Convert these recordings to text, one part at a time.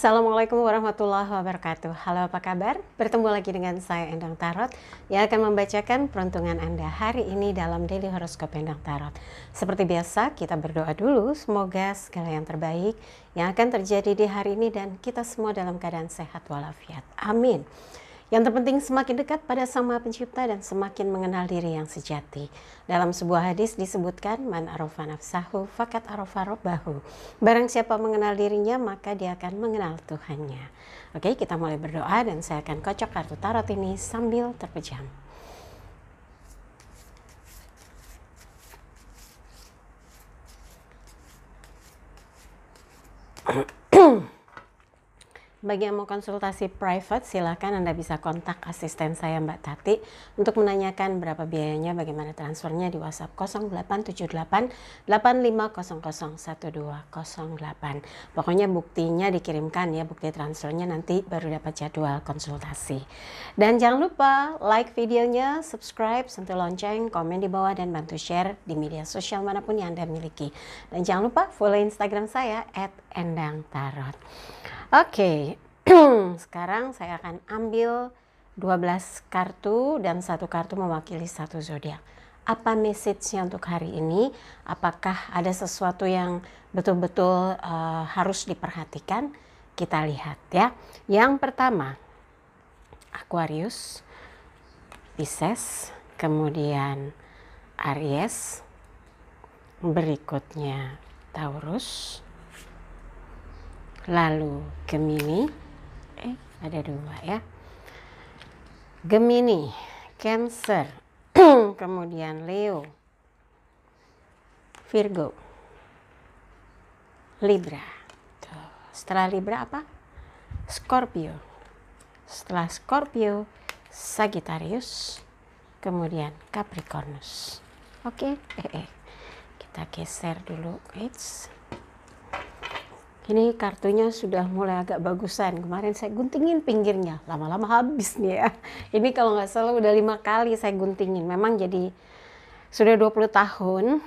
Assalamualaikum warahmatullahi wabarakatuh. Halo, apa kabar? Bertemu lagi dengan saya Endang Tarot yang akan membacakan peruntungan Anda hari ini dalam Daily Horoscope Endang Tarot. Seperti biasa, kita berdoa dulu semoga segala yang terbaik yang akan terjadi di hari ini dan kita semua dalam keadaan sehat walafiat. Amin. Yang terpenting semakin dekat pada Sang Maha Pencipta dan semakin mengenal diri yang sejati. Dalam sebuah hadis disebutkan, man arofa nafsahu fakat arofa robbahu. Barang siapa mengenal dirinya, maka dia akan mengenal Tuhannya. Oke, kita mulai berdoa dan saya akan kocok kartu tarot ini sambil terpejam. Bagi yang mau konsultasi private, silakan Anda bisa kontak asisten saya Mbak Tati untuk menanyakan berapa biayanya, bagaimana transfernya di WhatsApp 0878 85001208. Pokoknya buktinya dikirimkan ya, bukti transfernya nanti baru dapat jadwal konsultasi. Dan jangan lupa like videonya, subscribe, sentuh lonceng, komen di bawah dan bantu share di media sosial manapun yang Anda miliki. Dan jangan lupa follow Instagram saya @endangtarot. Oke, sekarang saya akan ambil 12 kartu dan satu kartu mewakili satu zodiak. Apa message-nya untuk hari ini? Apakah ada sesuatu yang betul-betul harus diperhatikan? Kita lihat ya. Yang pertama, Aquarius, Pisces, kemudian Aries, berikutnya Taurus, lalu Gemini, ada dua ya, Gemini, Cancer, kemudian Leo, Virgo, Libra. Tuh. Setelah Libra apa? Scorpio. Setelah Scorpio, Sagittarius, kemudian Capricornus. Oke, kita geser dulu. Ini kartunya sudah mulai agak bagusan. Kemarin saya guntingin pinggirnya, lama-lama habis nih ya. Ini kalau nggak salah udah 5 kali saya guntingin. Memang jadi sudah 20 tahun.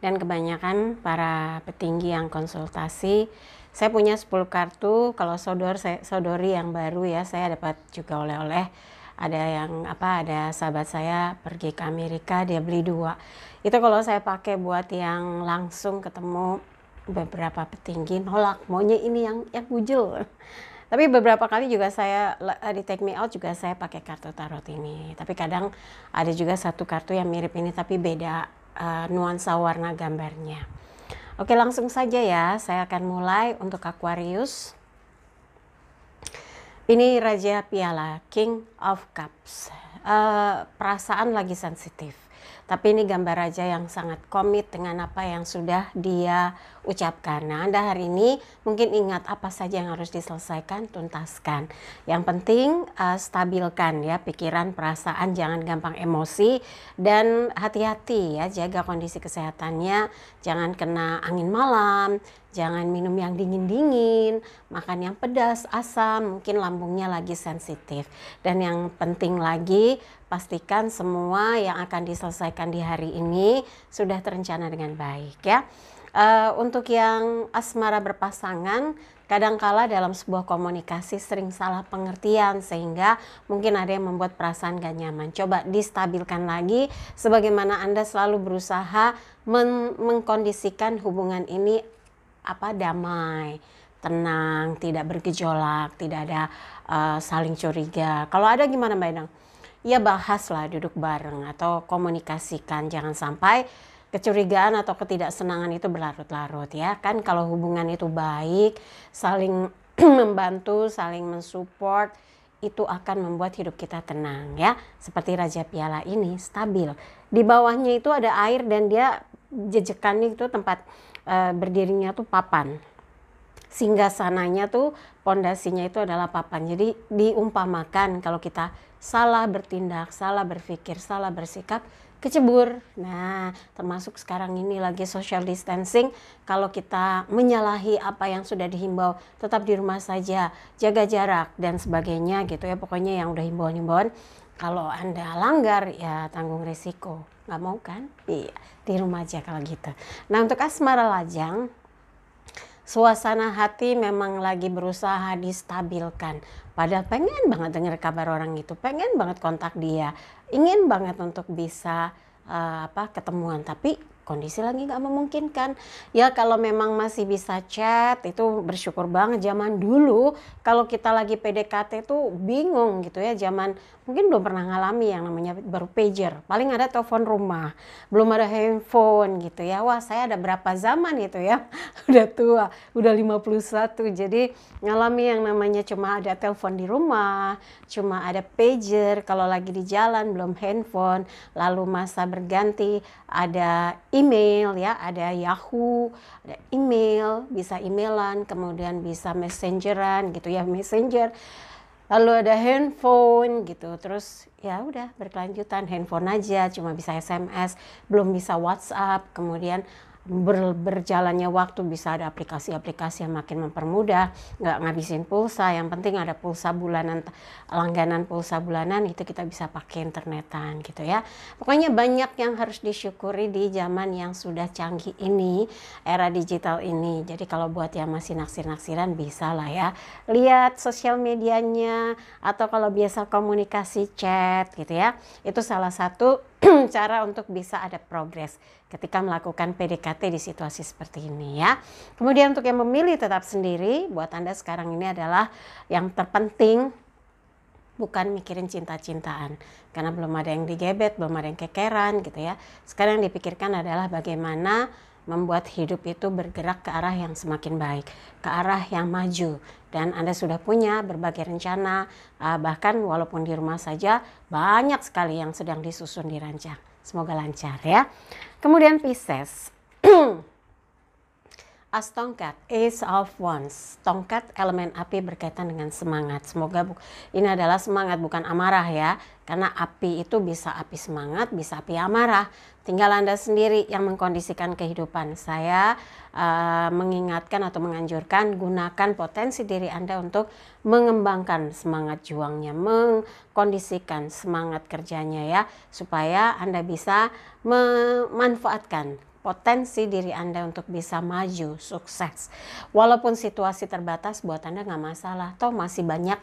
Dan kebanyakan para petinggi yang konsultasi, saya punya 10 kartu. Kalau saudari yang baru ya, saya dapat juga oleh-oleh. Ada yang ada sahabat saya pergi ke Amerika, dia beli 2. Itu kalau saya pakai buat yang langsung ketemu beberapa petinggi, nolak, maunya ini yang bujel. Tapi beberapa kali juga saya di Take Me Out juga saya pakai kartu tarot ini. Tapi kadang ada juga satu kartu yang mirip ini tapi beda nuansa warna gambarnya. Oke, langsung saja ya, saya akan mulai untuk Aquarius. Ini Raja Piala, King of Cups. Perasaan lagi sensitif. Tapi ini gambar raja yang sangat komit dengan apa yang sudah dia ucapkan. Nah, Anda hari ini mungkin ingat apa saja yang harus diselesaikan, tuntaskan. Yang penting stabilkan ya pikiran, perasaan, jangan gampang emosi. Dan hati-hati ya, jaga kondisi kesehatannya. Jangan kena angin malam, jangan minum yang dingin-dingin, makan yang pedas, asam, mungkin lambungnya lagi sensitif. Dan yang penting lagi, pastikan semua yang akan diselesaikan di hari ini sudah terencana dengan baik ya. Untuk yang asmara berpasangan, kadangkala dalam sebuah komunikasi sering salah pengertian sehingga mungkin ada yang membuat perasaan gak nyaman. Coba distabilkan lagi sebagaimana Anda selalu berusaha mengkondisikan hubungan ini damai, tenang, tidak bergejolak, tidak ada saling curiga. Kalau ada gimana Mbak Endang? Ya bahaslah, duduk bareng atau komunikasikan, jangan sampai kecurigaan atau ketidaksenangan itu berlarut-larut ya. Kan kalau hubungan itu baik, saling membantu, saling mensupport, itu akan membuat hidup kita tenang ya. Seperti Raja Piala ini stabil. Di bawahnya itu ada air dan dia jejekannya itu tempat berdirinya tuh papan. Singgasananya tuh pondasinya itu adalah papan. Jadi diumpamakan kalau kita salah bertindak, salah berpikir, salah bersikap, kecebur. Nah, termasuk sekarang ini lagi social distancing, kalau kita menyalahi apa yang sudah dihimbau, tetap di rumah saja, jaga jarak dan sebagainya gitu ya. Pokoknya yang udah himbauan-himbauan, kalau Anda langgar ya tanggung risiko. Nggak mau kan? Iya, di rumah aja kalau gitu. Nah, untuk asmara lajang, suasana hati memang lagi berusaha distabilkan. Padahal pengen banget dengar kabar orang itu, pengen banget kontak dia, ingin banget untuk bisa ketemuan, tapi kondisi lagi nggak memungkinkan. Ya kalau memang masih bisa chat itu bersyukur banget. Zaman dulu kalau kita lagi PDKT tuh bingung gitu ya, zaman mungkin belum pernah ngalami yang namanya baru pager, paling ada telepon rumah, belum ada handphone gitu ya. Wah, saya ada berapa zaman itu ya, udah tua, udah 51, jadi ngalami yang namanya cuma ada telepon di rumah, cuma ada pager kalau lagi di jalan, belum handphone. Lalu masa berganti ada email ya, ada Yahoo, ada email, bisa emailan, kemudian bisa messengeran gitu ya, messenger. Lalu ada handphone gitu, terus ya udah berkelanjutan handphone aja, cuma bisa SMS, belum bisa WhatsApp. Kemudian berjalannya waktu bisa ada aplikasi-aplikasi yang makin mempermudah, nggak ngabisin pulsa, yang penting ada pulsa bulanan, langganan pulsa bulanan itu kita bisa pakai internetan gitu ya. Pokoknya banyak yang harus disyukuri di zaman yang sudah canggih ini, era digital ini. Jadi kalau buat yang masih naksir-naksiran bisa lah ya, lihat sosial medianya, atau kalau biasa komunikasi chat gitu ya, itu salah satu cara untuk bisa ada progres ketika melakukan PDKT di situasi seperti ini ya. Kemudian untuk yang memilih tetap sendiri, buat Anda sekarang ini adalah yang terpenting bukan mikirin cinta-cintaan, karena belum ada yang digebet, belum ada yang kekeran gitu ya. Sekarang yang dipikirkan adalah bagaimana membuat hidup itu bergerak ke arah yang semakin baik, ke arah yang maju. Dan Anda sudah punya berbagai rencana, bahkan walaupun di rumah saja banyak sekali yang sedang disusun, dirancang. Semoga lancar ya. Kemudian Pisces. As tongkat, Ace of Wands. Tongkat elemen api berkaitan dengan semangat. Semoga ini adalah semangat, bukan amarah ya. Karena api itu bisa api semangat, bisa api amarah. Tinggal Anda sendiri yang mengkondisikan kehidupan. Saya mengingatkan atau menganjurkan, gunakan potensi diri Anda untuk mengembangkan semangat juangnya, mengkondisikan semangat kerjanya ya, supaya Anda bisa memanfaatkan potensi diri Anda untuk bisa maju, sukses. Walaupun situasi terbatas, buat Anda nggak masalah. Toh masih banyak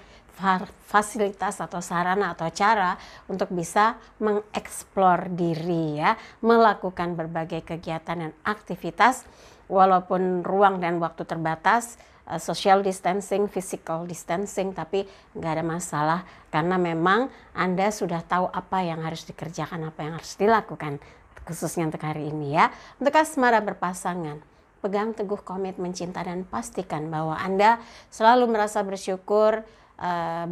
fasilitas atau sarana atau cara untuk bisa mengeksplor diri ya, melakukan berbagai kegiatan dan aktivitas. Walaupun ruang dan waktu terbatas, social distancing, physical distancing, tapi nggak ada masalah karena memang Anda sudah tahu apa yang harus dikerjakan, apa yang harus dilakukan. Khususnya untuk hari ini ya. Untuk asmara berpasangan, pegang teguh komitmen cinta dan pastikan bahwa Anda selalu merasa bersyukur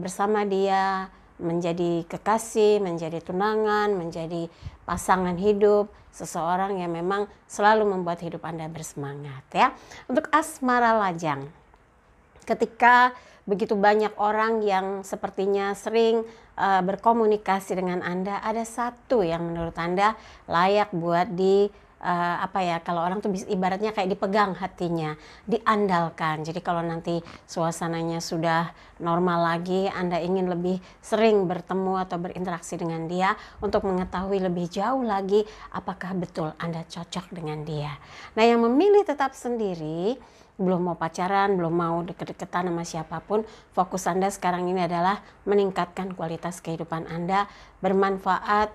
bersama dia, menjadi kekasih, menjadi tunangan, menjadi pasangan hidup, seseorang yang memang selalu membuat hidup Anda bersemangat ya. Untuk asmara lajang, ketika begitu banyak orang yang sepertinya sering berkomunikasi dengan Anda, ada satu yang menurut Anda layak buat kalau orang tuh ibaratnya kayak dipegang hatinya, diandalkan. Jadi kalau nanti suasananya sudah normal lagi, Anda ingin lebih sering bertemu atau berinteraksi dengan dia untuk mengetahui lebih jauh lagi apakah betul Anda cocok dengan dia. Nah, yang memilih tetap sendiri, belum mau pacaran, belum mau deket-deketan sama siapapun, fokus Anda sekarang ini adalah meningkatkan kualitas kehidupan Anda, bermanfaat,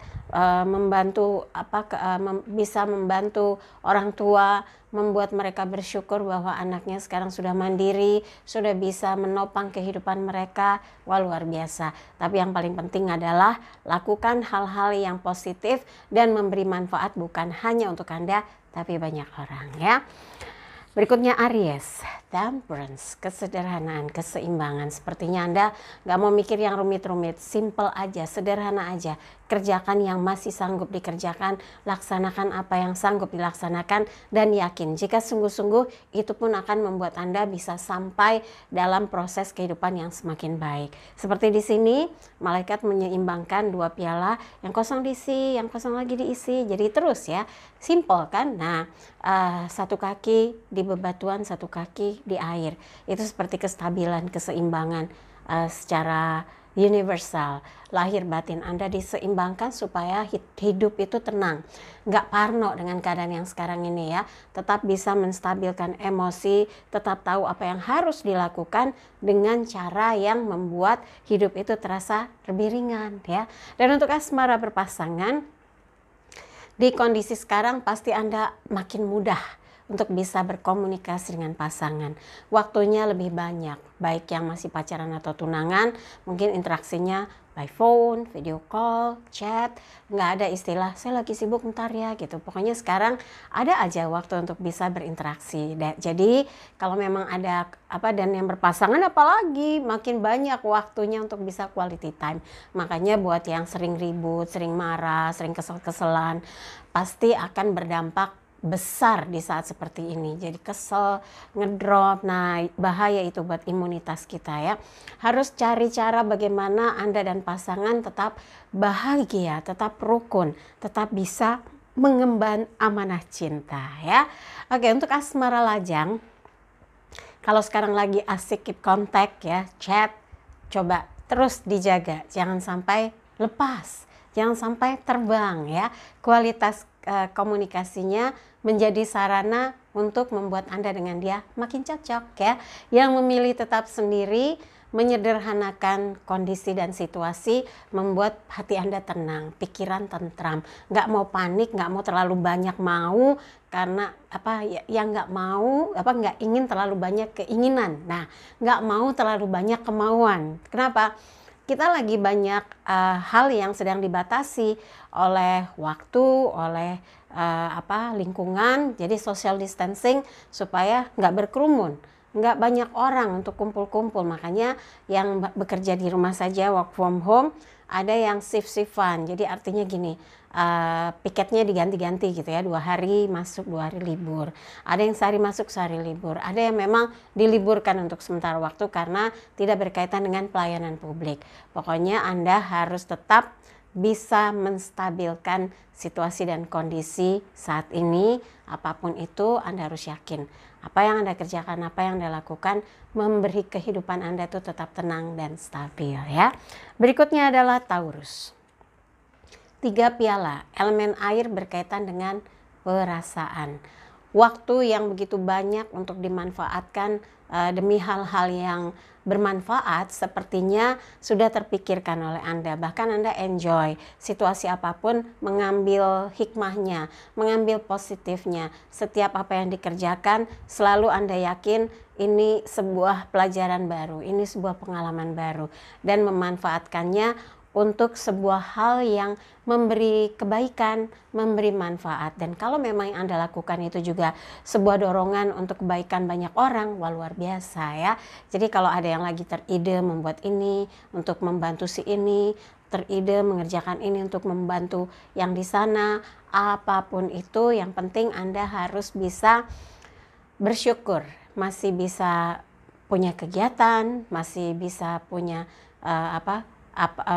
bisa membantu orang tua, membuat mereka bersyukur bahwa anaknya sekarang sudah mandiri, sudah bisa menopang kehidupan mereka. Wah, luar biasa. Tapi yang paling penting adalah lakukan hal-hal yang positif dan memberi manfaat bukan hanya untuk Anda, tapi banyak orang ya. Berikutnya Aries, temperance, kesederhanaan, keseimbangan. Sepertinya Anda nggak mau mikir yang rumit-rumit, simple aja, sederhana aja. Kerjakan yang masih sanggup dikerjakan, laksanakan apa yang sanggup dilaksanakan, dan yakin jika sungguh-sungguh itu pun akan membuat Anda bisa sampai dalam proses kehidupan yang semakin baik. Seperti di sini, malaikat menyeimbangkan dua piala, yang kosong diisi, yang kosong lagi diisi, jadi terus ya, simple kan? Nah, satu kaki di bebatuan, satu kaki di air, itu seperti kestabilan, keseimbangan secara universal. Lahir batin Anda diseimbangkan supaya hidup itu tenang, nggak parno dengan keadaan yang sekarang ini ya. Tetap bisa menstabilkan emosi, tetap tahu apa yang harus dilakukan dengan cara yang membuat hidup itu terasa lebih ringan ya. Dan untuk asmara berpasangan, di kondisi sekarang pasti Anda makin mudah untuk bisa berkomunikasi dengan pasangan. Waktunya lebih banyak, baik yang masih pacaran atau tunangan, mungkin interaksinya by phone, video call, chat, nggak ada istilah saya lagi sibuk ntar ya gitu. Pokoknya sekarang ada aja waktu untuk bisa berinteraksi. Jadi kalau memang ada dan yang berpasangan apalagi makin banyak waktunya untuk bisa quality time. Makanya buat yang sering ribut, sering marah, sering kesel-keselan, pasti akan berdampak besar di saat seperti ini. Jadi kesel, ngedrop. Nah, bahaya itu buat imunitas kita ya. Harus cari cara bagaimana Anda dan pasangan tetap bahagia, tetap rukun, tetap bisa mengemban amanah cinta ya. Oke, untuk asmara lajang, kalau sekarang lagi asik keep contact ya, chat, coba terus dijaga, jangan sampai lepas, jangan sampai terbang ya. Kualitas komunikasinya menjadi sarana untuk membuat Anda dengan dia makin cocok ya. Yang memilih tetap sendiri, menyederhanakan kondisi dan situasi, membuat hati Anda tenang, pikiran tentram, nggak mau panik, nggak mau terlalu banyak mau, karena nggak ingin terlalu banyak keinginan. Nah, nggak mau terlalu banyak kemauan. Kenapa? Kita lagi banyak hal yang sedang dibatasi oleh waktu, oleh lingkungan. Jadi social distancing supaya nggak berkerumun, nggak banyak orang untuk kumpul-kumpul. Makanya yang bekerja di rumah saja, work from home, ada yang shift-shiftan. Jadi artinya gini, piketnya diganti-ganti gitu ya, 2 hari masuk 2 hari libur, ada yang sehari masuk sehari libur, ada yang memang diliburkan untuk sementara waktu karena tidak berkaitan dengan pelayanan publik. Pokoknya Anda harus tetap bisa menstabilkan situasi dan kondisi saat ini. Apapun itu Anda harus yakin apa yang Anda kerjakan, apa yang Anda lakukan memberi kehidupan Anda itu tetap tenang dan stabil ya. Berikutnya adalah Taurus. 3 piala, elemen air berkaitan dengan perasaan. Waktu yang begitu banyak untuk dimanfaatkan demi hal-hal yang bermanfaat sepertinya sudah terpikirkan oleh Anda. Bahkan Anda enjoy situasi apapun, mengambil hikmahnya, mengambil positifnya. Setiap apa yang dikerjakan selalu Anda yakin ini sebuah pelajaran baru, ini sebuah pengalaman baru, dan memanfaatkannya untuk sebuah hal yang memberi kebaikan, memberi manfaat. Dan kalau memang yang Anda lakukan itu juga sebuah dorongan untuk kebaikan banyak orang, wah luar biasa ya. Jadi kalau ada yang lagi teride membuat ini untuk membantu si ini, teride mengerjakan ini untuk membantu yang di sana, apapun itu, yang penting Anda harus bisa bersyukur, masih bisa punya kegiatan, masih bisa punya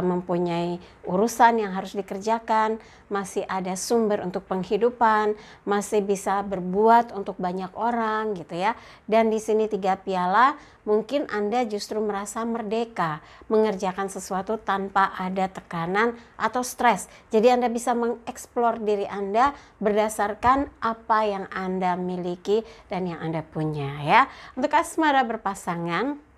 mempunyai urusan yang harus dikerjakan, masih ada sumber untuk penghidupan, masih bisa berbuat untuk banyak orang gitu ya. Dan di sini 3 piala, mungkin Anda justru merasa merdeka, mengerjakan sesuatu tanpa ada tekanan atau stres. Jadi Anda bisa mengeksplor diri Anda berdasarkan apa yang Anda miliki dan yang Anda punya ya. Untuk asmara berpasangan,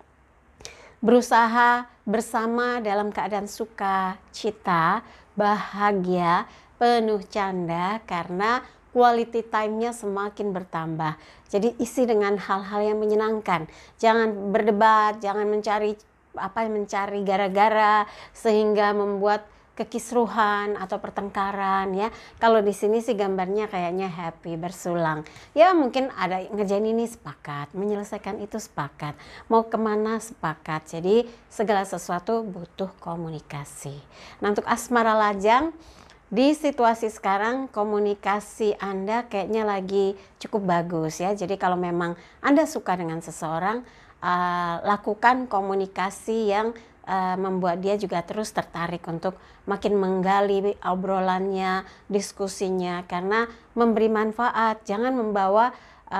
berusaha bersama dalam keadaan sukacita, bahagia, penuh canda, karena quality time-nya semakin bertambah. Jadi isi dengan hal-hal yang menyenangkan. Jangan berdebat, jangan mencari gara-gara sehingga membuat kekisruhan atau pertengkaran ya. Kalau di sini sih gambarnya kayaknya happy, bersulang. Ya mungkin ada ngerjain ini sepakat, menyelesaikan itu sepakat, mau kemana sepakat. Jadi segala sesuatu butuh komunikasi. Nah untuk asmara lajang, di situasi sekarang komunikasi Anda kayaknya lagi cukup bagus ya. Jadi kalau memang Anda suka dengan seseorang, lakukan komunikasi yang membuat dia juga terus tertarik untuk makin menggali obrolannya, diskusinya, karena memberi manfaat. Jangan membawa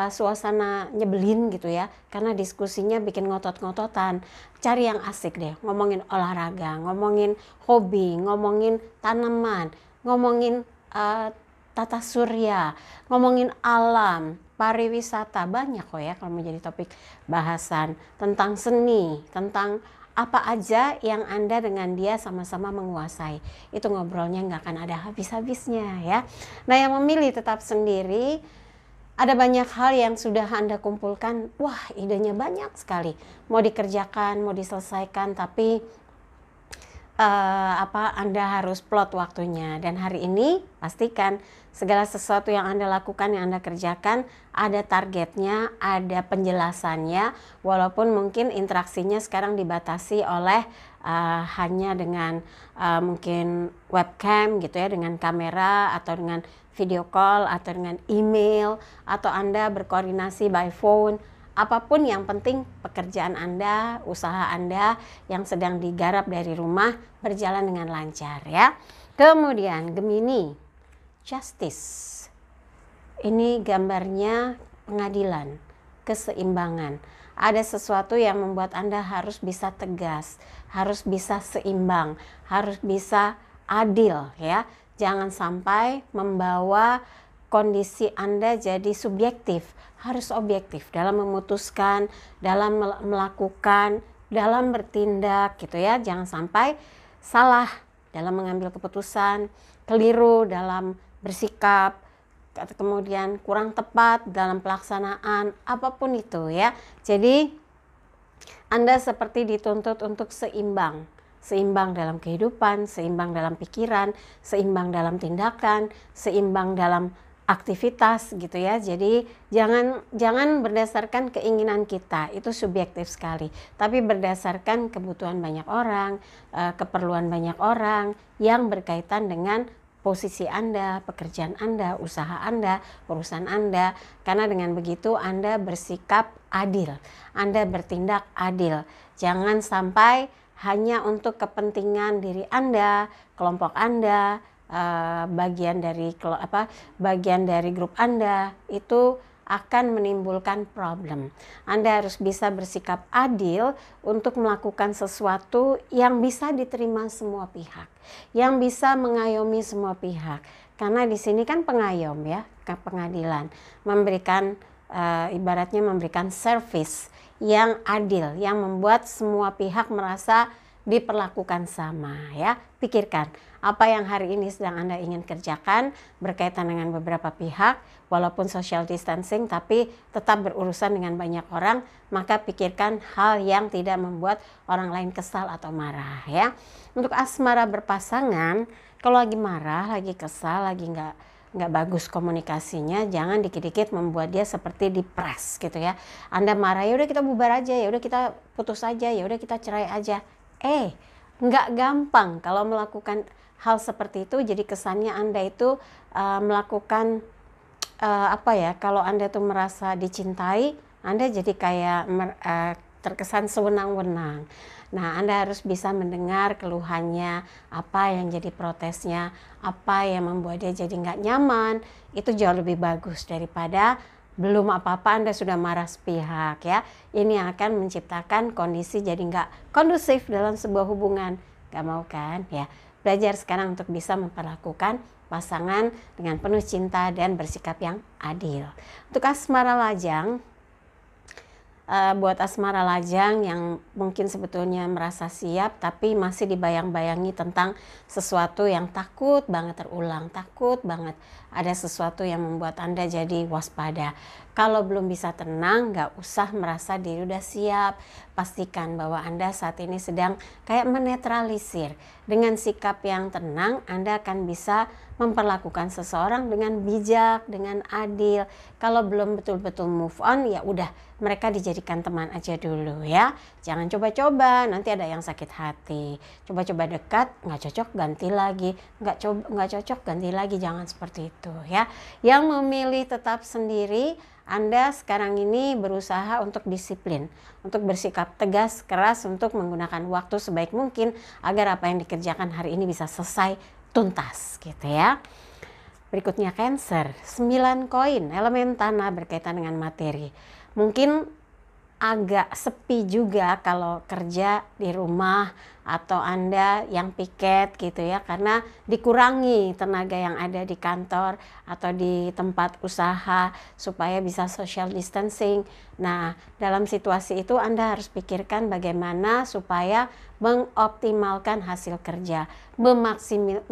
suasana nyebelin gitu ya, karena diskusinya bikin ngotot-ngototan. Cari yang asik deh, ngomongin olahraga, ngomongin hobi, ngomongin tanaman, ngomongin tata surya, ngomongin alam, pariwisata, banyak kok ya kalau mau jadi topik bahasan, tentang seni, tentang apa aja yang Anda dengan dia sama-sama menguasai. Itu ngobrolnya nggak akan ada habis-habisnya ya. Nah, yang memilih tetap sendiri, ada banyak hal yang sudah Anda kumpulkan. Wah, idenya banyak sekali. Mau dikerjakan, mau diselesaikan, tapi Anda harus plot waktunya. Dan hari ini pastikan segala sesuatu yang Anda lakukan, yang Anda kerjakan, ada targetnya, ada penjelasannya, walaupun mungkin interaksinya sekarang dibatasi oleh hanya dengan mungkin webcam gitu ya, dengan kamera atau dengan video call atau dengan email, atau Anda berkoordinasi by phone. Apapun, yang penting pekerjaan Anda, usaha Anda yang sedang digarap dari rumah berjalan dengan lancar ya. Kemudian Gemini, Justice. Ini gambarnya pengadilan, keseimbangan. Ada sesuatu yang membuat Anda harus bisa tegas, harus bisa seimbang, harus bisa adil ya. Jangan sampai membawa kondisi Anda jadi subjektif, harus objektif dalam memutuskan, dalam melakukan, dalam bertindak gitu ya. Jangan sampai salah dalam mengambil keputusan, keliru dalam bersikap, kemudian kurang tepat dalam pelaksanaan, apapun itu ya. Jadi Anda seperti dituntut untuk seimbang. Seimbang dalam kehidupan, seimbang dalam pikiran, seimbang dalam tindakan, seimbang dalam aktivitas gitu ya. Jadi jangan berdasarkan keinginan kita, itu subjektif sekali, tapi berdasarkan kebutuhan banyak orang, keperluan banyak orang yang berkaitan dengan posisi Anda, pekerjaan Anda, usaha Anda, perusahaan Anda. Karena dengan begitu Anda bersikap adil, Anda bertindak adil. Jangan sampai hanya untuk kepentingan diri Anda, kelompok Anda, bagian dari grup Anda, itu akan menimbulkan problem. Anda harus bisa bersikap adil untuk melakukan sesuatu yang bisa diterima semua pihak, yang bisa mengayomi semua pihak. Karena di sini kan pengayom ya, ke pengadilan, memberikan ibaratnya memberikan service yang adil, yang membuat semua pihak merasa diperlakukan sama ya. Pikirkan apa yang hari ini sedang Anda ingin kerjakan berkaitan dengan beberapa pihak, walaupun social distancing tapi tetap berurusan dengan banyak orang, maka pikirkan hal yang tidak membuat orang lain kesal atau marah ya. Untuk asmara berpasangan, kalau lagi marah, lagi kesal, lagi nggak bagus komunikasinya, jangan dikit-dikit membuat dia seperti dipres gitu ya. Anda marah, ya udah kita bubar aja, ya udah kita putus aja, ya udah kita cerai aja. Nggak gampang kalau melakukan hal seperti itu. Jadi kesannya Anda itu melakukan kalau Anda tuh merasa dicintai, Anda jadi kayak terkesan sewenang-wenang. Nah, Anda harus bisa mendengar keluhannya, apa yang jadi protesnya, apa yang membuat dia jadi nggak nyaman. Itu jauh lebih bagus daripada belum apa-apa Anda sudah marah sepihak ya. Ini yang akan menciptakan kondisi jadi nggak kondusif dalam sebuah hubungan. Nggak mau kan ya. Belajar sekarang untuk bisa memperlakukan pasangan dengan penuh cinta dan bersikap yang adil. Untuk asmara lajang, buat asmara lajang yang mungkin sebetulnya merasa siap tapi masih dibayang-bayangi tentang sesuatu yang takut banget terulang, takut banget ada sesuatu yang membuat Anda jadi waspada. Kalau belum bisa tenang, nggak usah merasa diri udah siap. Pastikan bahwa Anda saat ini sedang kayak menetralisir. Dengan sikap yang tenang, Anda akan bisa memperlakukan seseorang dengan bijak, dengan adil. Kalau belum betul-betul move on, ya udah, mereka dijadikan teman aja dulu ya. Jangan coba-coba, nanti ada yang sakit hati. Coba-coba dekat, nggak cocok ganti lagi. Nggak cocok ganti lagi, jangan seperti itu ya. Yang memilih tetap sendiri, Anda sekarang ini berusaha untuk disiplin, untuk bersikap tegas, keras, untuk menggunakan waktu sebaik mungkin agar apa yang dikerjakan hari ini bisa selesai tuntas gitu ya. Berikutnya Cancer, 9 koin, elemen tanah berkaitan dengan materi. Mungkin agak sepi juga kalau kerja di rumah atau Anda yang piket gitu ya, karena dikurangi tenaga yang ada di kantor atau di tempat usaha supaya bisa social distancing. Nah, dalam situasi itu Anda harus pikirkan bagaimana supaya mengoptimalkan hasil kerja,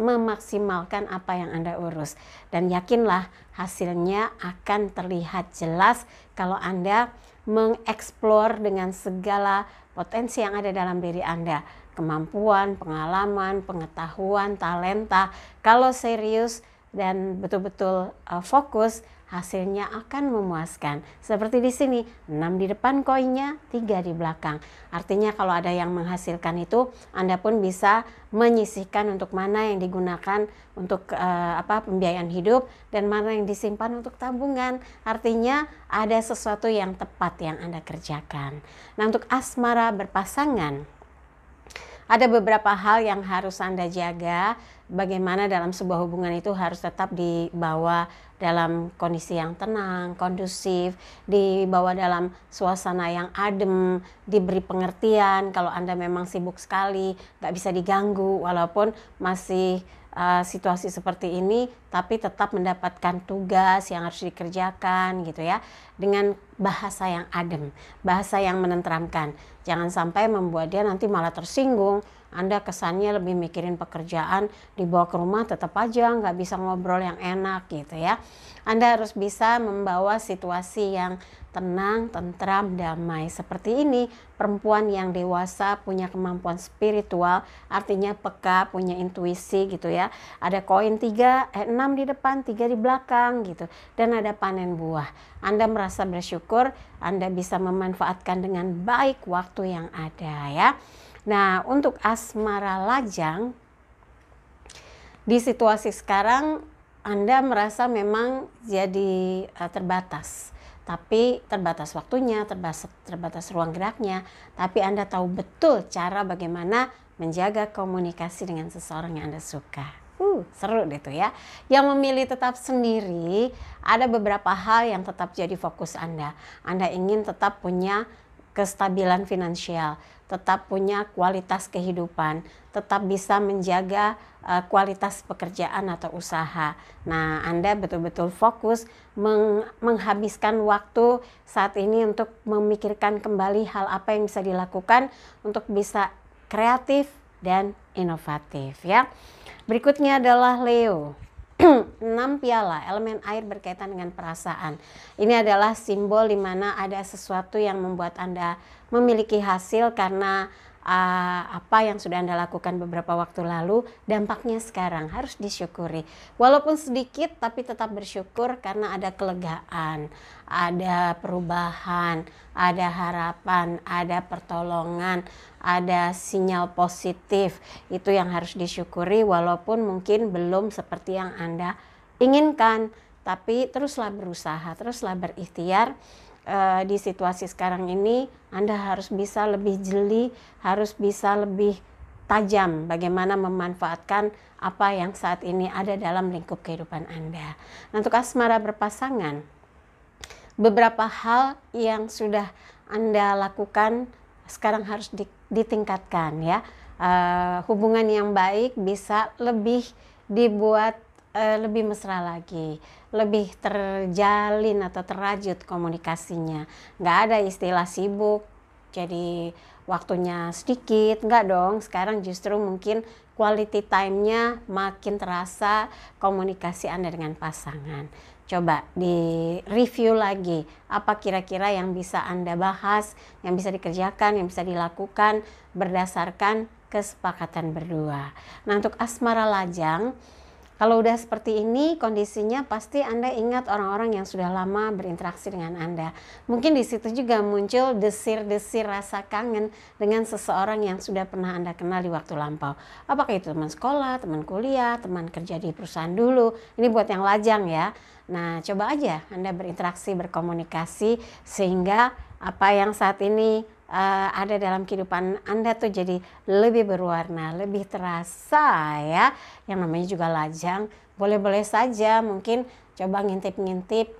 memaksimalkan apa yang Anda urus, dan yakinlah hasilnya akan terlihat jelas kalau Anda mengeksplor dengan segala potensi yang ada dalam diri Anda, kemampuan, pengalaman, pengetahuan, talenta. Kalau serius dan betul-betul fokus, hasilnya akan memuaskan. Seperti di sini, 6 di depan koinnya, 3 di belakang. Artinya kalau ada yang menghasilkan itu, Anda pun bisa menyisihkan untuk mana yang digunakan untuk pembiayaan hidup dan mana yang disimpan untuk tabungan. Artinya ada sesuatu yang tepat yang Anda kerjakan. Nah, untuk asmara berpasangan, ada beberapa hal yang harus Anda jaga. Bagaimana dalam sebuah hubungan itu harus tetap dibawa dalam kondisi yang tenang, kondusif, dibawa dalam suasana yang adem, diberi pengertian kalau Anda memang sibuk sekali, nggak bisa diganggu walaupun masih situasi seperti ini, tapi tetap mendapatkan tugas yang harus dikerjakan gitu ya, dengan bahasa yang adem, bahasa yang menenteramkan. Jangan sampai membuat dia nanti malah tersinggung. Anda kesannya lebih mikirin pekerjaan, dibawa ke rumah tetap aja nggak bisa ngobrol yang enak gitu ya. Anda harus bisa membawa situasi yang tenang, tentram, damai. Seperti ini, perempuan yang dewasa punya kemampuan spiritual, artinya peka, punya intuisi gitu ya. Ada koin 6 di depan, 3 di belakang gitu. Dan ada panen buah. Anda merasa bersyukur, Anda bisa memanfaatkan dengan baik waktu yang ada ya. Nah, untuk asmara lajang, di situasi sekarang Anda merasa memang jadi terbatas. Tapi terbatas waktunya, terbatas ruang geraknya. Tapi Anda tahu betul cara bagaimana menjaga komunikasi dengan seseorang yang Anda suka. Seru deh tuh ya. Yang memilih tetap sendiri, ada beberapa hal yang tetap jadi fokus Anda. Anda ingin tetap punya kestabilan finansial, tetap punya kualitas kehidupan, tetap bisa menjaga kualitas pekerjaan atau usaha. Nah, Anda betul-betul fokus menghabiskan waktu saat ini untuk memikirkan kembali hal apa yang bisa dilakukan untuk bisa kreatif dan inovatif ya. Berikutnya adalah Leo. 6 piala, elemen air berkaitan dengan perasaan. Ini adalah simbol di mana ada sesuatu yang membuat Anda memiliki hasil karena apa yang sudah Anda lakukan beberapa waktu lalu, dampaknya sekarang harus disyukuri. Walaupun sedikit tapi tetap bersyukur karena ada kelegaan, ada perubahan, ada harapan, ada pertolongan, ada sinyal positif. Itu yang harus disyukuri walaupun mungkin belum seperti yang Anda inginkan. Tapi teruslah berusaha, teruslah berikhtiar. Di situasi sekarang ini Anda harus bisa lebih jeli, harus bisa lebih tajam bagaimana memanfaatkan apa yang saat ini ada dalam lingkup kehidupan Anda. Nah, untuk asmara berpasangan, beberapa hal yang sudah Anda lakukan sekarang harus ditingkatkan ya. Hubungan yang baik bisa lebih dibuat lebih mesra lagi, lebih terjalin atau terajut komunikasinya. Nggak ada istilah sibuk, jadi waktunya sedikit, nggak dong. Sekarang justru mungkin quality time-nya makin terasa komunikasi Anda dengan pasangan. Coba di review lagi, apa kira-kira yang bisa Anda bahas, yang bisa dikerjakan, yang bisa dilakukan berdasarkan kesepakatan berdua. Nah, untuk asmara lajang, kalau udah seperti ini kondisinya, pasti Anda ingat orang-orang yang sudah lama berinteraksi dengan Anda. Mungkin di situ juga muncul desir-desir rasa kangen dengan seseorang yang sudah pernah Anda kenal di waktu lampau. Apakah itu teman sekolah, teman kuliah, teman kerja di perusahaan dulu. Ini buat yang lajang ya. Nah, coba aja Anda berinteraksi, berkomunikasi sehingga apa yang saat ini ada dalam kehidupan Anda tuh jadi lebih berwarna, lebih terasa ya. Yang namanya juga lajang, boleh-boleh saja mungkin coba ngintip-ngintip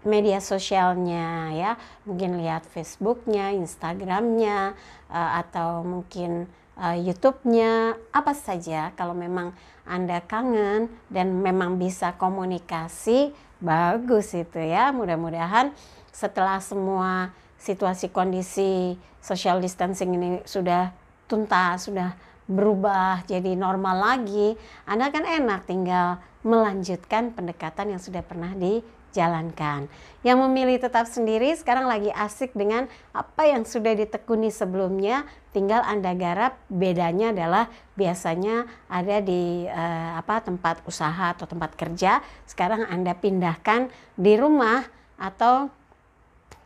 media sosialnya ya, mungkin lihat Facebooknya, Instagramnya, atau mungkin YouTube-nya, apa saja. Kalau memang Anda kangen dan memang bisa komunikasi, bagus itu ya. Mudah-mudahan setelah semua situasi kondisi social distancing ini sudah tuntas, sudah berubah jadi normal lagi, Anda kan enak tinggal melanjutkan pendekatan yang sudah pernah dijalankan. Yang memilih tetap sendiri sekarang lagi asik dengan apa yang sudah ditekuni sebelumnya, tinggal Anda garap. Bedanya adalah biasanya ada di tempat usaha atau tempat kerja, sekarang Anda pindahkan di rumah atau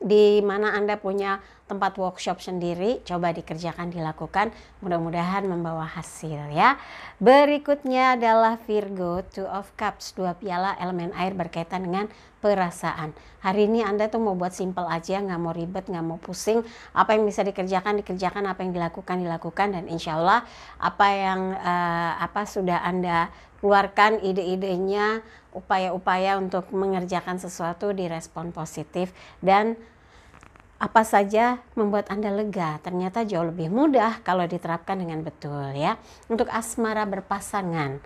di mana Anda punya tempat workshop sendiri, coba dikerjakan, dilakukan, mudah-mudahan membawa hasil ya. Berikutnya adalah Virgo, Two of Cups, 2 piala elemen air berkaitan dengan perasaan. Hari ini Anda tuh mau buat simple aja, nggak mau ribet, nggak mau pusing. Apa yang bisa dikerjakan, dikerjakan, apa yang dilakukan, dan insya Allah apa yang sudah Anda keluarkan ide-idenya, upaya-upaya untuk mengerjakan sesuatu direspon positif, dan apa saja membuat Anda lega ternyata jauh lebih mudah kalau diterapkan dengan betul ya. Untuk asmara berpasangan,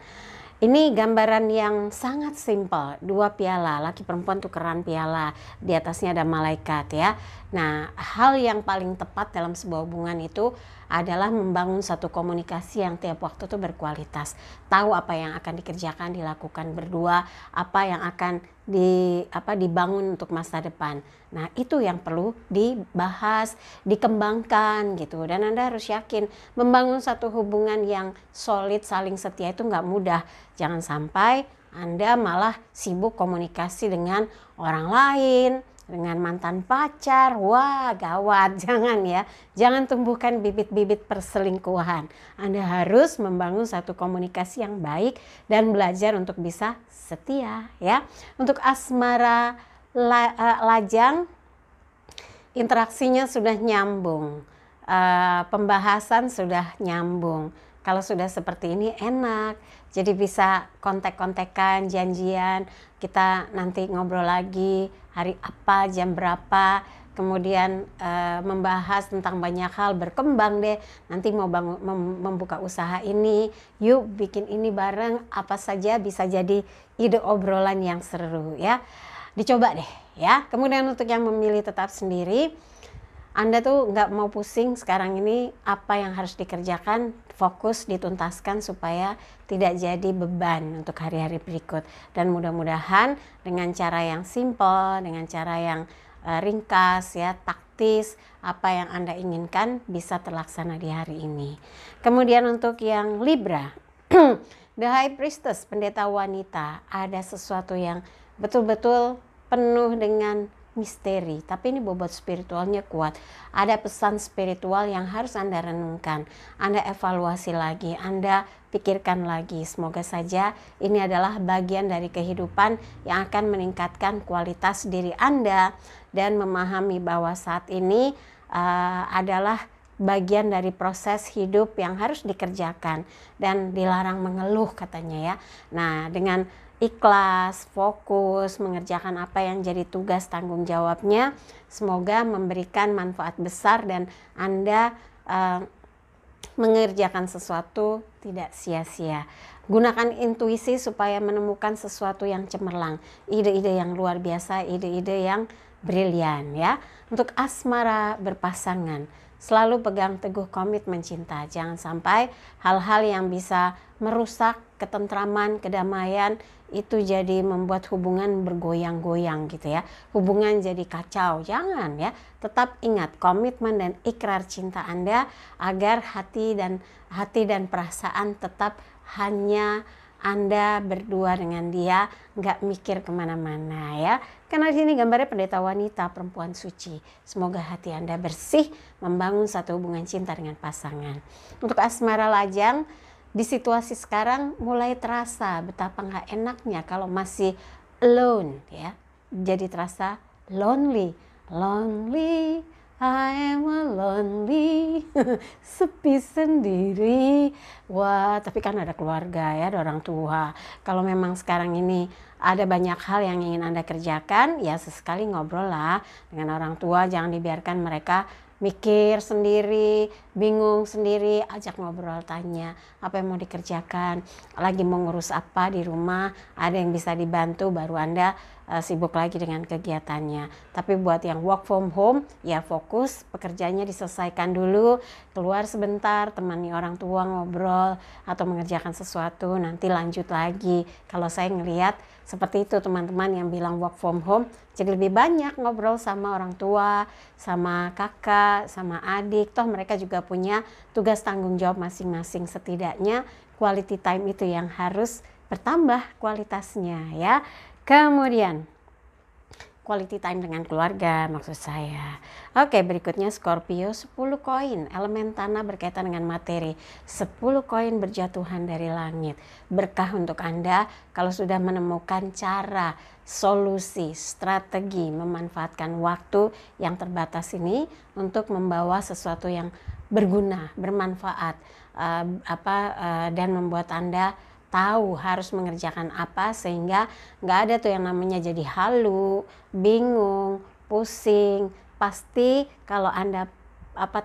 ini gambaran yang sangat simpel, 2 piala, laki perempuan tukeran piala, di atasnya ada malaikat ya. Nah, hal yang paling tepat dalam sebuah hubungan itu adalah membangun satu komunikasi yang tiap waktu itu berkualitas. Tahu apa yang akan dikerjakan, dilakukan berdua, apa yang akan dibangun untuk masa depan. Nah, itu yang perlu dibahas, dikembangkan gitu. Dan Anda harus yakin membangun satu hubungan yang solid, saling setia itu nggak mudah. Jangan sampai Anda malah sibuk komunikasi dengan orang lain, dengan mantan pacar. Wah, gawat. Jangan ya, jangan tumbuhkan bibit-bibit perselingkuhan. Anda harus membangun satu komunikasi yang baik dan belajar untuk bisa setia ya. Untuk asmara lajang, interaksinya sudah nyambung, pembahasan sudah nyambung. Kalau sudah seperti ini enak, jadi bisa kontek-kontekan, janjian, kita nanti ngobrol lagi hari apa, jam berapa, kemudian membahas tentang banyak hal, berkembang deh, nanti mau membuka usaha ini, yuk bikin ini bareng, apa saja bisa jadi ide obrolan yang seru ya. Dicoba deh ya. Kemudian untuk yang memilih tetap sendiri, Anda tuh nggak mau pusing sekarang ini apa yang harus dikerjakan, fokus dituntaskan supaya tidak jadi beban untuk hari-hari berikut. Dan mudah-mudahan dengan cara yang simple, dengan cara yang ringkas ya, taktis, apa yang Anda inginkan bisa terlaksana di hari ini. Kemudian untuk yang Libra, The High Priestess, pendeta wanita, ada sesuatu yang betul-betul penuh dengan misteri, tapi ini bobot spiritualnya kuat. Ada pesan spiritual yang harus Anda renungkan, Anda evaluasi lagi, Anda pikirkan lagi. Semoga saja ini adalah bagian dari kehidupan yang akan meningkatkan kualitas diri Anda dan memahami bahwa saat ini adalah bagian dari proses hidup yang harus dikerjakan dan dilarang mengeluh katanya ya. Nah, dengan ikhlas, fokus, mengerjakan apa yang jadi tugas tanggung jawabnya, semoga memberikan manfaat besar dan Anda mengerjakan sesuatu tidak sia-sia. Gunakan intuisi supaya menemukan sesuatu yang cemerlang, ide-ide yang luar biasa, ide-ide yang brilian ya. Untuk asmara berpasangan, selalu pegang teguh komitmen cinta. Jangan sampai hal-hal yang bisa merusak ketentraman, kedamaian itu jadi membuat hubungan bergoyang-goyang gitu ya. Hubungan jadi kacau. Jangan ya. Tetap ingat komitmen dan ikrar cinta Anda agar hati dan perasaan tetap hanya Anda berdua dengan dia, nggak mikir kemana-mana ya. Karena di sini gambarnya pendeta wanita, perempuan suci. Semoga hati Anda bersih, membangun satu hubungan cinta dengan pasangan. Untuk asmara lajang, di situasi sekarang mulai terasa betapa nggak enaknya kalau masih alone ya. Jadi terasa lonely, I am a lonely, sepi sendiri. Wah, tapi kan ada keluarga ya, ada orang tua. Kalau memang sekarang ini ada banyak hal yang ingin Anda kerjakan, ya sesekali ngobrol lah dengan orang tua. Jangan dibiarkan mereka mikir sendiri, bingung sendiri, ajak ngobrol, tanya apa yang mau dikerjakan, lagi mau ngurus apa di rumah, ada yang bisa dibantu, baru Anda sibuk lagi dengan kegiatannya. Tapi buat yang work from home, ya fokus pekerjaannya diselesaikan dulu, keluar sebentar, temani orang tua ngobrol atau mengerjakan sesuatu, nanti lanjut lagi. Kalau saya ngelihat seperti itu teman-teman yang bilang work from home, jadi lebih banyak ngobrol sama orang tua, sama kakak, sama adik. Toh mereka juga punya tugas tanggung jawab masing-masing. Setidaknya quality time itu yang harus bertambah kualitasnya ya. Kemudian quality time dengan keluarga maksud saya. Oke, berikutnya Scorpio, 10 koin. Elemen tanah berkaitan dengan materi. 10 koin berjatuhan dari langit. Berkah untuk Anda kalau sudah menemukan cara, solusi, strategi memanfaatkan waktu yang terbatas ini untuk membawa sesuatu yang berguna, bermanfaat, dan membuat Anda tahu harus mengerjakan apa, sehingga nggak ada tuh yang namanya jadi halu, bingung, pusing. Pasti kalau Anda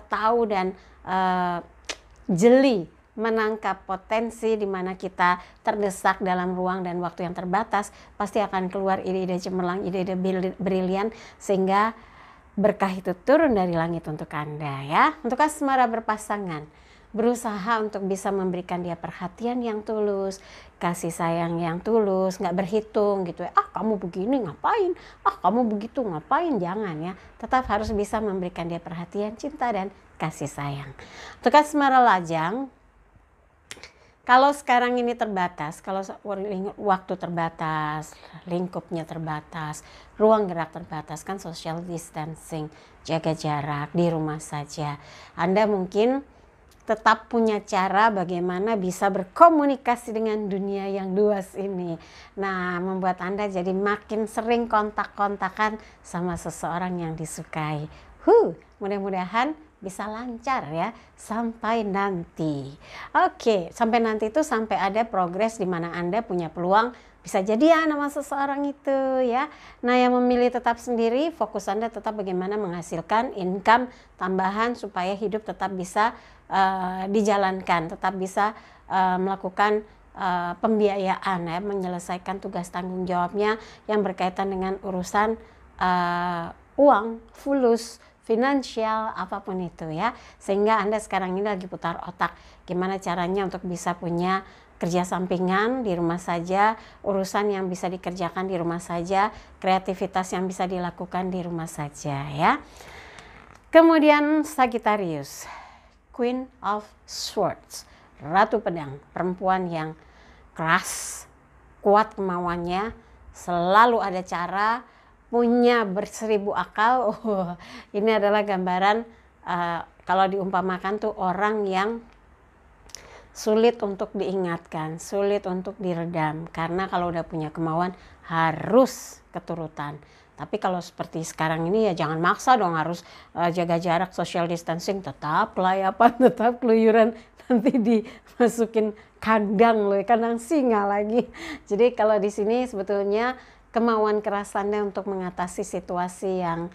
tahu dan jeli menangkap potensi di mana kita terdesak dalam ruang dan waktu yang terbatas, pasti akan keluar ide-ide cemerlang, ide-ide brilian, sehingga berkah itu turun dari langit untuk Anda ya. Untuk asmara berpasangan, berusaha untuk bisa memberikan dia perhatian yang tulus, kasih sayang yang tulus, nggak berhitung gitu ya, kamu begini ngapain, kamu begitu ngapain, jangan ya. Tetap harus bisa memberikan dia perhatian, cinta, dan kasih sayang. Untuk asmara lajang, kalau sekarang ini terbatas, kalau waktu terbatas, lingkupnya terbatas, ruang gerak terbatas, kan social distancing, jaga jarak di rumah saja. Anda mungkin tetap punya cara bagaimana bisa berkomunikasi dengan dunia yang luas ini. Nah, membuat Anda jadi makin sering kontak-kontakan sama seseorang yang disukai. Mudah-mudahan bisa lancar ya sampai nanti. Oke, sampai nanti itu sampai ada progres di mana Anda punya peluang bisa jadian sama seseorang itu ya. Nah, yang memilih tetap sendiri, fokus Anda tetap bagaimana menghasilkan income tambahan supaya hidup tetap bisa dijalankan, tetap bisa melakukan pembiayaan ya, menyelesaikan tugas tanggung jawabnya yang berkaitan dengan urusan uang, fulus, finansial, apapun itu ya. Sehingga Anda sekarang ini lagi putar otak gimana caranya untuk bisa punya kerja sampingan di rumah saja, urusan yang bisa dikerjakan di rumah saja, kreativitas yang bisa dilakukan di rumah saja ya. Kemudian Sagittarius, Queen of Swords, Ratu Pedang, perempuan yang keras, kuat kemauannya, selalu ada cara, punya berseribu akal. Ini adalah gambaran kalau diumpamakan tuh orang yang sulit untuk diingatkan, sulit untuk diredam, karena kalau udah punya kemauan harus keturutan. Tapi kalau seperti sekarang ini ya jangan maksa dong harus jaga jarak, social distancing, tetap layapan, tetap keluyuran, nanti dimasukin kandang loh, kandang singa lagi. Jadi kalau di sini sebetulnya kemauan keras Anda untuk mengatasi situasi yang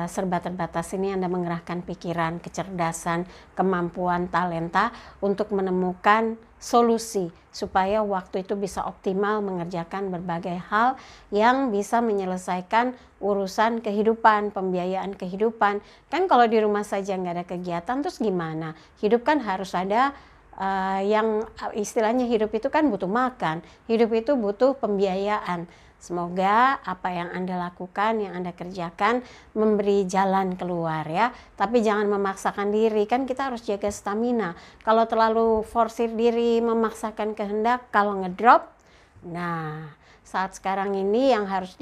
serba terbatas ini, Anda mengerahkan pikiran, kecerdasan, kemampuan, talenta untuk menemukan solusi supaya waktu itu bisa optimal mengerjakan berbagai hal yang bisa menyelesaikan urusan kehidupan, pembiayaan kehidupan. Kan kalau di rumah saja nggak ada kegiatan, terus gimana? Hidup kan harus ada yang istilahnya hidup itu kan butuh makan, hidup itu butuh pembiayaan. Semoga apa yang Anda lakukan, yang Anda kerjakan memberi jalan keluar ya. Tapi jangan memaksakan diri, kan kita harus jaga stamina. Kalau terlalu forsir diri, memaksakan kehendak, kalau ngedrop, nah saat sekarang ini yang harus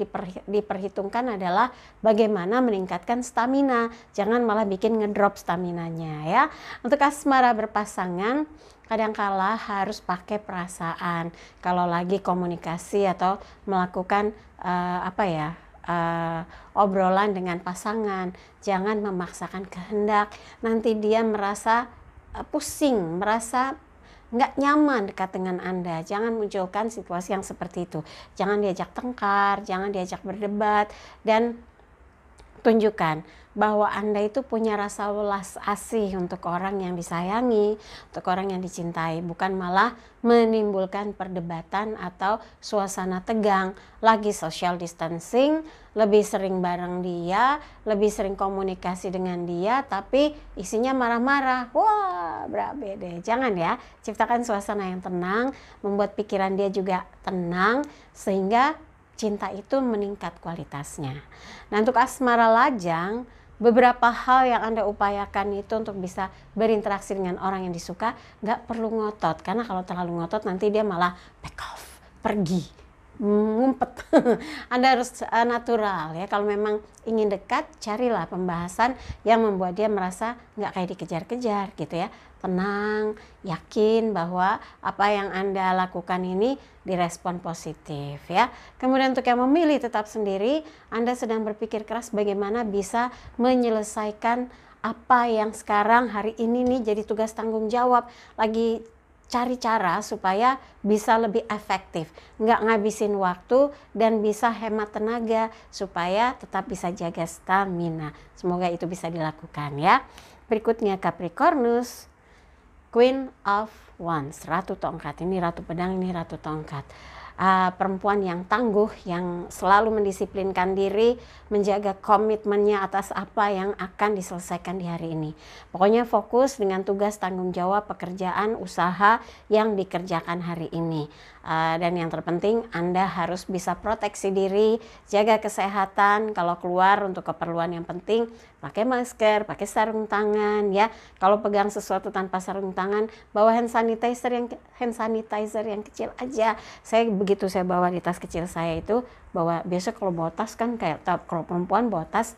diperhitungkan adalah bagaimana meningkatkan stamina. Jangan malah bikin ngedrop staminanya ya. Untuk asmara berpasangan, kadangkala harus pakai perasaan kalau lagi komunikasi atau melakukan obrolan dengan pasangan. Jangan memaksakan kehendak, nanti dia merasa pusing, merasa nggak nyaman dekat dengan Anda. Jangan munculkan situasi yang seperti itu. Jangan diajak tengkar, jangan diajak berdebat, dan tunjukkan bahwa Anda itu punya rasa welas asih untuk orang yang disayangi, untuk orang yang dicintai, bukan malah menimbulkan perdebatan atau suasana tegang. Lagi social distancing, lebih sering bareng dia, lebih sering komunikasi dengan dia, tapi isinya marah-marah. Wah, beda. Jangan ya, ciptakan suasana yang tenang, membuat pikiran dia juga tenang, sehingga cinta itu meningkat kualitasnya. Nah, untuk asmara lajang, beberapa hal yang Anda upayakan itu untuk bisa berinteraksi dengan orang yang disuka, nggak perlu ngotot. Karena kalau terlalu ngotot nanti dia malah back off, pergi, ngumpet. Anda harus natural ya. Kalau memang ingin dekat, carilah pembahasan yang membuat dia merasa nggak kayak dikejar-kejar gitu ya. Tenang, yakin bahwa apa yang Anda lakukan ini direspon positif ya. Kemudian untuk yang memilih tetap sendiri, Anda sedang berpikir keras bagaimana bisa menyelesaikan apa yang sekarang hari ini nih jadi tugas tanggung jawab. Lagi cari cara supaya bisa lebih efektif, nggak ngabisin waktu dan bisa hemat tenaga supaya tetap bisa jaga stamina. Semoga itu bisa dilakukan ya. Berikutnya Capricornus, Queen of Wands, Ratu Tongkat. Ini Ratu Pedang, ini Ratu Tongkat. Perempuan yang tangguh, yang selalu mendisiplinkan diri, menjaga komitmennya atas apa yang akan diselesaikan di hari ini. Pokoknya fokus dengan tugas tanggung jawab pekerjaan usaha yang dikerjakan hari ini. Dan yang terpenting Anda harus bisa proteksi diri, jaga kesehatan. Kalau keluar untuk keperluan yang penting, pakai masker, pakai sarung tangan ya. Kalau pegang sesuatu tanpa sarung tangan, bawa hand sanitizer yang kecil aja. Begitu saya bawa di tas kecil saya itu, bawa biasa kalau bawa tas kan kayak kalau perempuan bawa tas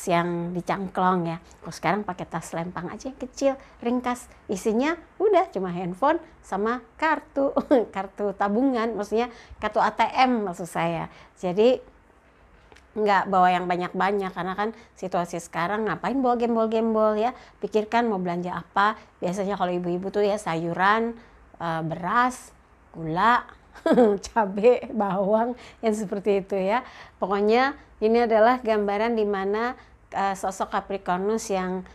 yang dicangklong ya. Kalau sekarang pakai tas lempang aja yang kecil, ringkas. Isinya udah cuma handphone sama kartu tabungan, maksudnya kartu ATM maksud saya. Jadi nggak bawa yang banyak-banyak karena kan situasi sekarang ngapain bawa gembol-gembol ya. Pikirkan mau belanja apa. Biasanya kalau ibu-ibu tuh ya sayuran, beras, gula, cabai, bawang, yang seperti itu ya. Pokoknya ini adalah gambaran di mana sosok Capricornus yang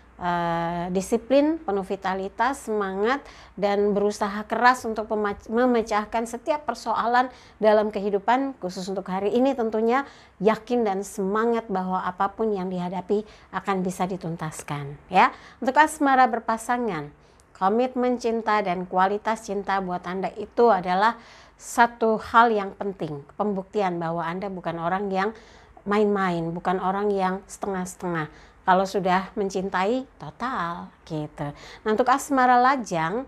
disiplin, penuh vitalitas, semangat, dan berusaha keras untuk memecahkan setiap persoalan dalam kehidupan, khusus untuk hari ini tentunya, yakin dan semangat bahwa apapun yang dihadapi akan bisa dituntaskan ya. Untuk asmara berpasangan, komitmen cinta dan kualitas cinta buat Anda itu adalah satu hal yang penting, pembuktian bahwa Anda bukan orang yang main-main, bukan orang yang setengah-setengah. Kalau sudah mencintai, total gitu. Nah, untuk asmara lajang,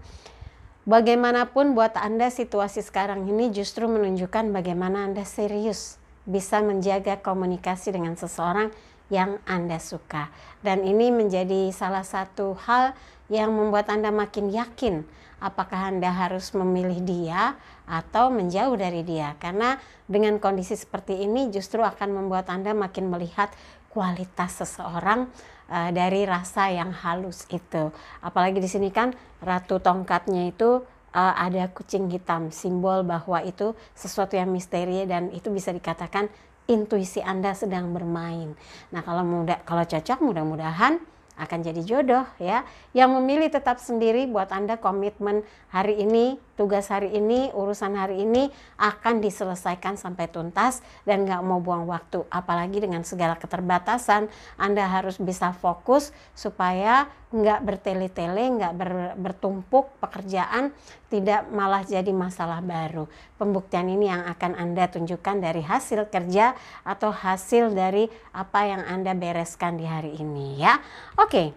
bagaimanapun buat Anda situasi sekarang ini justru menunjukkan bagaimana Anda serius bisa menjaga komunikasi dengan seseorang yang Anda suka. Dan ini menjadi salah satu hal yang membuat Anda makin yakin apakah Anda harus memilih dia atau menjauh dari dia. Karena dengan kondisi seperti ini justru akan membuat Anda makin melihat kualitas seseorang dari rasa yang halus itu. Apalagi di sini kan Ratu Tongkatnya itu ada kucing hitam, simbol bahwa itu sesuatu yang misteri dan itu bisa dikatakan intuisi Anda sedang bermain. Nah, kalau cocok mudah-mudahan akan jadi jodoh ya. Yang memilih tetap sendiri buat Anda komitmen hari ini, tugas hari ini, urusan hari ini akan diselesaikan sampai tuntas dan nggak mau buang waktu. Apalagi dengan segala keterbatasan, Anda harus bisa fokus supaya nggak bertele-tele, nggak bertumpuk pekerjaan, tidak malah jadi masalah baru. Pembuktian ini yang akan Anda tunjukkan dari hasil kerja atau hasil dari apa yang Anda bereskan di hari ini ya. Oke.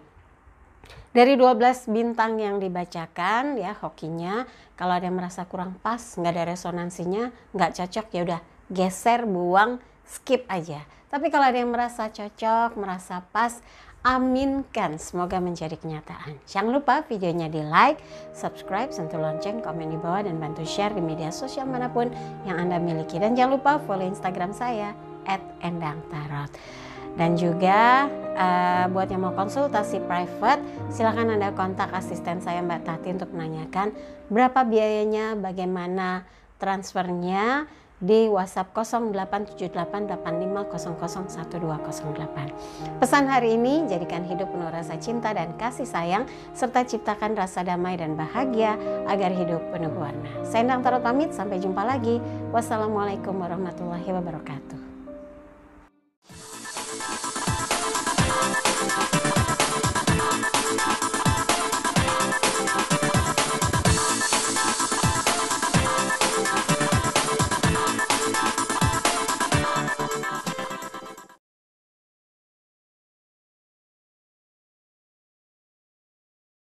Dari 12 bintang yang dibacakan ya hokinya, kalau ada yang merasa kurang pas, nggak ada resonansinya, nggak cocok, ya udah geser, buang, skip aja. Tapi kalau ada yang merasa cocok, merasa pas, aminkan, semoga menjadi kenyataan. Jangan lupa videonya di like, subscribe, sentuh lonceng, komen di bawah, dan bantu share di media sosial manapun yang Anda miliki. Dan jangan lupa follow Instagram saya @endangtarot. Dan juga buat yang mau konsultasi private, silakan Anda kontak asisten saya Mbak Tati untuk menanyakan berapa biayanya, bagaimana transfernya di WhatsApp 087885001208. Pesan hari ini, jadikan hidup penuh rasa cinta dan kasih sayang, serta ciptakan rasa damai dan bahagia agar hidup penuh warna. Saya Endang Tarot pamit, sampai jumpa lagi. Wassalamualaikum warahmatullahi wabarakatuh.